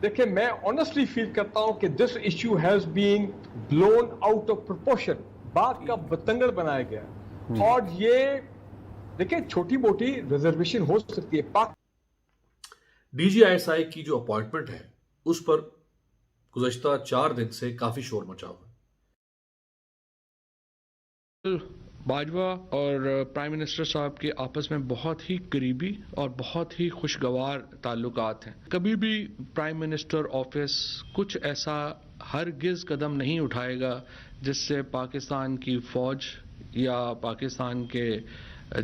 دیکھیں میں آنیسٹلی فیل کرتا ہوں کہ this issue has been blown out of proportion, بات کا بتنگڑ بنایا گیا، اور یہ دیکھیں چھوٹی موٹی ریزرویشن ہو سکتی ہے۔ D G I S I کی جو اپوائنٹمنٹ ہے اس پر گزشتہ 4 دن سے کافی شور مچا ہوا ہے۔ باجوہ اور پرائم منسٹر صاحب کے آپس میں بہت ہی قریبی اور بہت ہی خوشگوار تعلقات ہیں۔ کبھی بھی پرائم منسٹر آفس کچھ ایسا ہرگز قدم نہیں اٹھائے گا جس سے پاکستان کی فوج یا پاکستان کے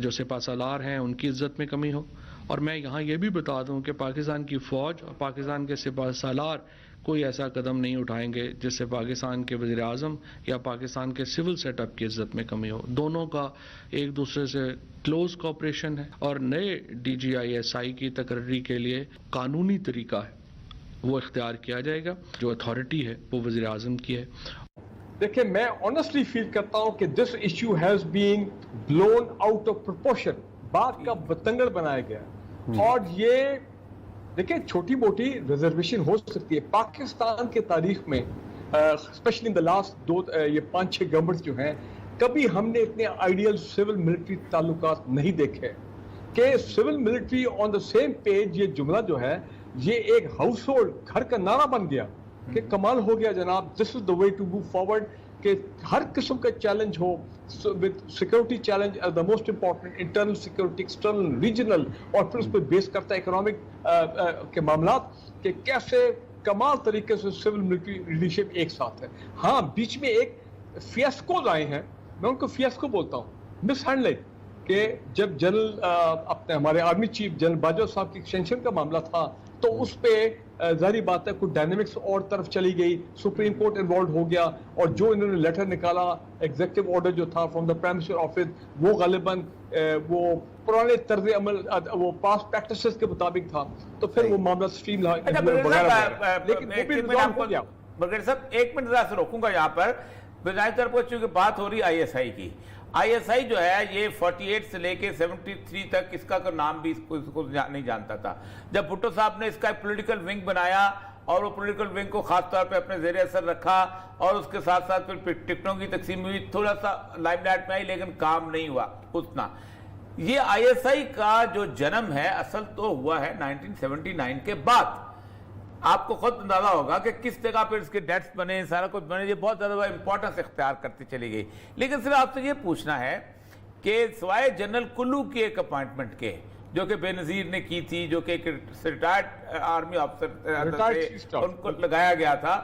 جو سپہ سالار ہیں ان کی عزت میں کمی ہو۔ اور میں یہاں یہ بھی بتا دوں کہ پاکستان کی فوج اور پاکستان کے سپہ سالار کوئی ایسا قدم نہیں اٹھائیں گے جس سے پاکستان کے وزیر اعظم یا پاکستان کے سول سیٹ اپ کی عزت میں کمی ہو۔ دونوں کا ایک دوسرے سے کلوز کوآپریشن ہے، اور نئے D G I S I کی تقرری کے لیے قانونی طریقہ ہے وہ اختیار کیا جائے گا، جو اتھارٹی ہے وہ وزیر اعظم کی ہے۔ دیکھیں میں آنیسٹلی فیل کرتا ہوں کہ this issue has been blown out of proportion, بات کا بتنگڑ بنایا گیا، اور یہ دیکھیں چھوٹی موٹی ریزرویشن ہو سکتی ہے۔ پاکستان کے تاریخ میں especially in the last 5-6 governments جو ہیں، کبھی ہم نے اتنے آئیڈیل سول ملٹری تعلقات نہیں دیکھے کہ civil military on the same page. یہ جملہ جو ہے یہ ایک ہاؤس ہولڈ گھر کا نعرہ بن گیا کہ کمال ہو گیا جناب، دس از دا وے ٹو موو فارورڈ، کہ ہر قسم کا challenge who, security challenge the most important, internal security, external, regional, اور پھر اس پہ بیس کرتا ہے اکنامک کے معاملات، کہ کیسے کمال طریقے سے سول ملٹری لیڈرشپ ایک ساتھ ہے۔ ہاں بیچ میں ایک فیاسکوز آئے ہیں، میں ان کو فیاسکو بولتا ہوں، مس ہینڈلنگ، کہ جب جنرل اپنے ہمارے آرمی چیف جنرل باجوہ صاحب کی ایکسٹینشن کا معاملہ تھا تو اس پہ ظاہری بات ہے کچھ ڈائنامکس اور طرف چلی گئی، سپریم کورٹ انوالوڈ ہو گیا، اور جو انہوں نے لیٹر نکالا ایگزیکٹو آرڈر جو تھا from the prime minister office, وہ غالباً وہ پرانے طرز عمل، وہ پاس پریکٹسز کے مطابق تھا، تو پھر وہ معاملہ سٹریم لائن وغیرہ، لیکن وہ بھی ریزالو ہو گیا۔ بغیر صاحب ایک منٹ ذرا سے روکوں گا یہاں پر، بنیادی طور پر چونکہ بات ہو رہی آئی ایس آئی کی، آئی ایس آئی جو ہے یہ 48 سے لے کے 73 تک اس کا نام بھی اس کو نہیں جانتا تھا۔ جب بھٹو صاحب نے اس کا ایک پولیٹیکل ونگ بنایا اور وہ پولیٹیکل ونگ کو خاص طور پہ اپنے زیر اثر رکھا، اور اس کے ساتھ ساتھ پھر ٹکٹوں کی تقسیم ہوئی، تھوڑا سا لائم لائٹ میں آئی لیکن کام نہیں ہوا اتنا۔ یہ آئی ایس آئی کا جو جنم ہے اصل تو ہوا ہے 1979 کے بعد۔ آپ کو خود اندازہ ہوگا کہ کس جگہ پہ اس کے ڈیٹس بنے، سارا کچھ بنے، یہ بہت زیادہ امپورٹنس اختیار کرتی چلی گئی۔ لیکن صرف آپ سے یہ پوچھنا ہے کہ سوائے جنرل کلو کی ایک اپوائنٹمنٹ کے جو کہ بے نظیر نے کی تھی، جو کہ ایک ریٹائرڈ آرمی آفیسر تھے ان کو لگایا گیا تھا،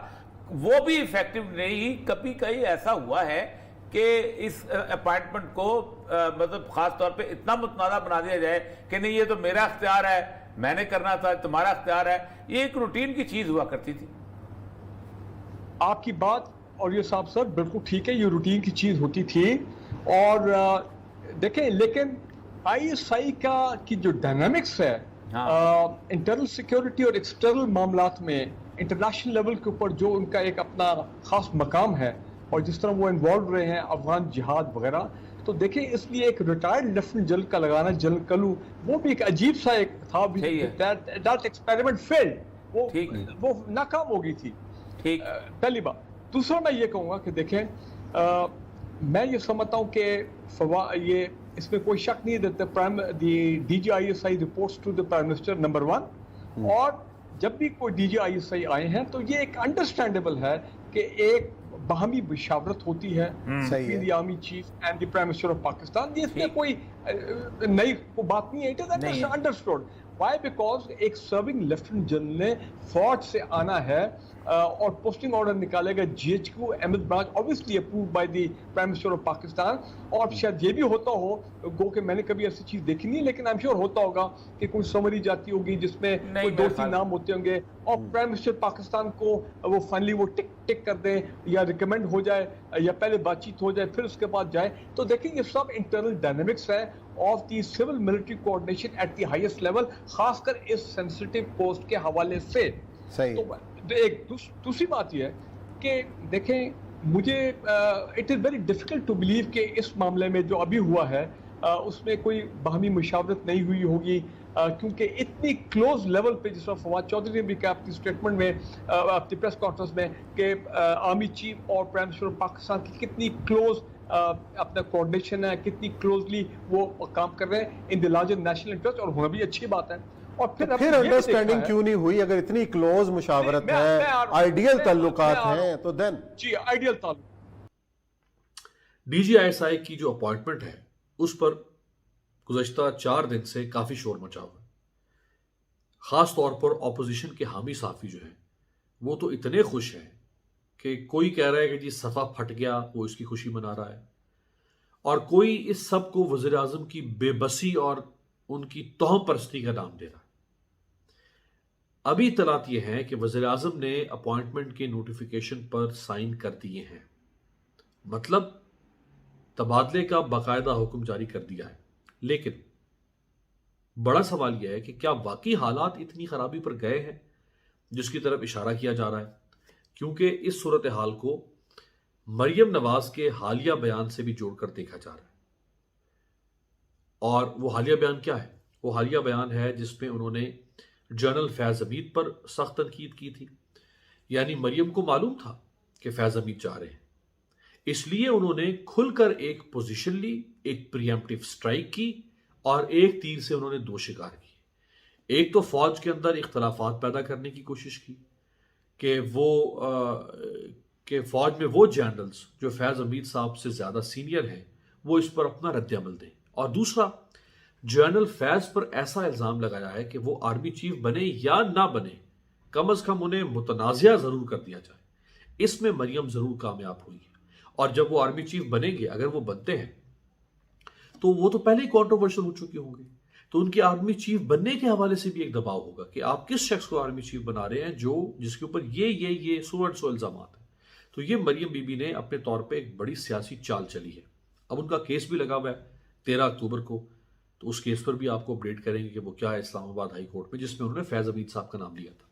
وہ بھی ایفیکٹو نہیں، کبھی کہیں ایسا ہوا ہے کہ اس اپوائنٹمنٹ کو مطلب خاص طور پہ اتنا متنازع بنا دیا جائے کہ نہیں یہ تو میرا اختیار ہے، میں نے کرنا تھا، تمہارا اختیار ہے، یہ ایک روٹین کی چیز ہوا کرتی تھی۔ آپ کی بات اور یہ صاحب سر بالکل ٹھیک ہے، یہ روٹین کی چیز ہوتی تھی، اور دیکھیں لیکن آئی ایس آئی کی جو ڈائنامکس ہے انٹرنل سیکیورٹی اور ایکسٹرنل معاملات میں انٹرنیشنل لیول کے اوپر جو ان کا ایک اپنا خاص مقام ہے، اور جس طرح وہ انوالو رہے ہیں افغان جہاد وغیرہ، تو دیکھیں اس لیے ایک ریٹائرڈ لیفٹنٹ جنرل کا لگانا، جنرل کلو، وہ بھی ایک عجیب سا ایک تھا، دیٹ ایکسپیریمنٹ فیلڈ، وہ ناکام ہو گئی تھی، پہلی بات۔ دوسرا میں یہ کہوں گا کہ دیکھیں میں یہ سمجھتا ہوں کہ یہ اس میں کوئی شک نہیں دیتا، D G I S I reports to the prime minister number 1، اور جب بھی کوئی ڈی جی آئی ایس آئی آئے ہیں تو یہ ایک انڈرسٹینڈیبل ہے کہ ایک باہمی مشاورت ہوتی ہے between the army chief and the prime minister of Pakistan, اس میں کوئی نئی بات نہیں ہے، it is understood. Why? Because ایک سرونگ لیفٹنٹ جنرل نے فوج سے آنا ہے اور پوسٹنگ آرڈر نکالے گا جی ایچ کیو احمد branch, obviously approved by the Prime Minister of Pakistan، اور شاید یہ بھی ہوتا ہو گو کہ میں نے کبھی ایسی چیز دیکھی نہیں، لیکن I'm sure ہوتا ہوگا کہ کوئی سمری جاتی ہوگی جس میں کوئی 2-3 نام ہوتے ہوں گے، اور پرائم منسٹر پاکستان کو وہ فائنلی وہ ٹک کر دیں یا ریکمینڈ ہو جائے یا پہلے بات چیت ہو جائے پھر اس کے بعد جائے۔ تو دیکھیں یہ سب انٹرنل ڈائنامکس ہے of the civil military coordination at the highest level, خاص کر اس سینسٹیو پوسٹ کے حوالے سے۔ ایک دوسری بات یہ ہے کہ دیکھیں مجھے it is very difficult to believe کہ اس معاملے میں جو ابھی ہوا ہے اس میں کوئی باہمی مشاورت نہیں ہوئی ہوگی، کیونکہ اتنی کلوز لیول پہ جس طرح فواد چودھری نے بھی کہا اپنی اسٹیٹمنٹ میں اپنی پریس کانفرنس میں کہ آرمی چیف اور پرائم منسٹر پاکستان کی کتنی کلوز اپنا کوآرڈینیشن ہے, کتنی کلوزلی وہ کام کر رہے ہیں ان دی لارجر نیشنل انٹرسٹ, اور ہونا بھی اچھی بات ہے. اور پھر انڈرسٹینڈنگ کیوں نہیں ہوئی؟ اگر اتنی کلوز مشاورت ہے, آئیڈیل تعلقات ہیں, تو دین جی آئیڈیل تعلق. D G I S I کی جو اپوائنٹمنٹ ہے اس پر گزشتہ 4 دن سے کافی شور مچا ہوا ہے. خاص طور پر اپوزیشن کے حامی صحافی جو ہیں وہ تو اتنے خوش ہیں کہ کوئی کہہ رہا ہے کہ جی صفحہ پھٹ گیا, وہ اس کی خوشی منا رہا ہے, اور کوئی اس سب کو وزیر اعظم کی بے بسی اور ان کی توہم پرستی کا نام دے رہا ہے. ابھی اطلاعات یہ ہیں کہ وزیر اعظم نے اپوائنٹمنٹ کے نوٹیفیکیشن پر سائن کر دیے ہیں, مطلب تبادلے کا باقاعدہ حکم جاری کر دیا ہے. لیکن بڑا سوال یہ ہے کہ کیا واقعی حالات اتنی خرابی پر گئے ہیں جس کی طرف اشارہ کیا جا رہا ہے؟ کیونکہ اس صورتحال کو مریم نواز کے حالیہ بیان سے بھی جوڑ کر دیکھا جا رہا ہے. اور وہ حالیہ بیان کیا ہے؟ وہ حالیہ بیان ہے جس میں انہوں نے جنرل فیض حمید پر سخت تنقید کی تھی. یعنی مریم کو معلوم تھا کہ فیض حمید جا رہے ہیں, اس لیے انہوں نے کھل کر ایک پوزیشن لی, ایک پریمپٹیو سٹرائک کی, اور ایک تیر سے انہوں نے 2 شکار کیے. ایک تو فوج کے اندر اختلافات پیدا کرنے کی کوشش کی کہ فوج میں وہ جنرلز جو فیض حمید صاحب سے زیادہ سینئر ہیں وہ اس پر اپنا رد عمل دیں, اور دوسرا جنرل فیض پر ایسا الزام لگایا ہے کہ وہ آرمی چیف بنے یا نہ بنے, کم از کم انہیں متنازعہ ضرور کر دیا جائے. اس میں مریم ضرور کامیاب ہوئی ہے, اور جب وہ آرمی چیف بنیں گے, اگر وہ بنتے ہیں تو وہ تو پہلے ہی کانٹروورشل ہو چکے ہوں گے, تو ان کے آرمی چیف بننے کے حوالے سے بھی ایک دباؤ ہوگا کہ آپ کس شخص کو آرمی چیف بنا رہے ہیں جس کے اوپر یہ سو الزامات ہیں. تو یہ مریم بی بی نے اپنے طور پہ ایک بڑی سیاسی چال چلی ہے. اب ان کا کیس بھی لگا ہوا ہے 13 اکتوبر کو, تو اس کیس پر بھی آپ کو اپڈیٹ کریں گے کہ وہ کیا ہے اسلام آباد ہائی کورٹ میں, جس میں انہوں نے فیض حمید صاحب کا نام لیا تھا.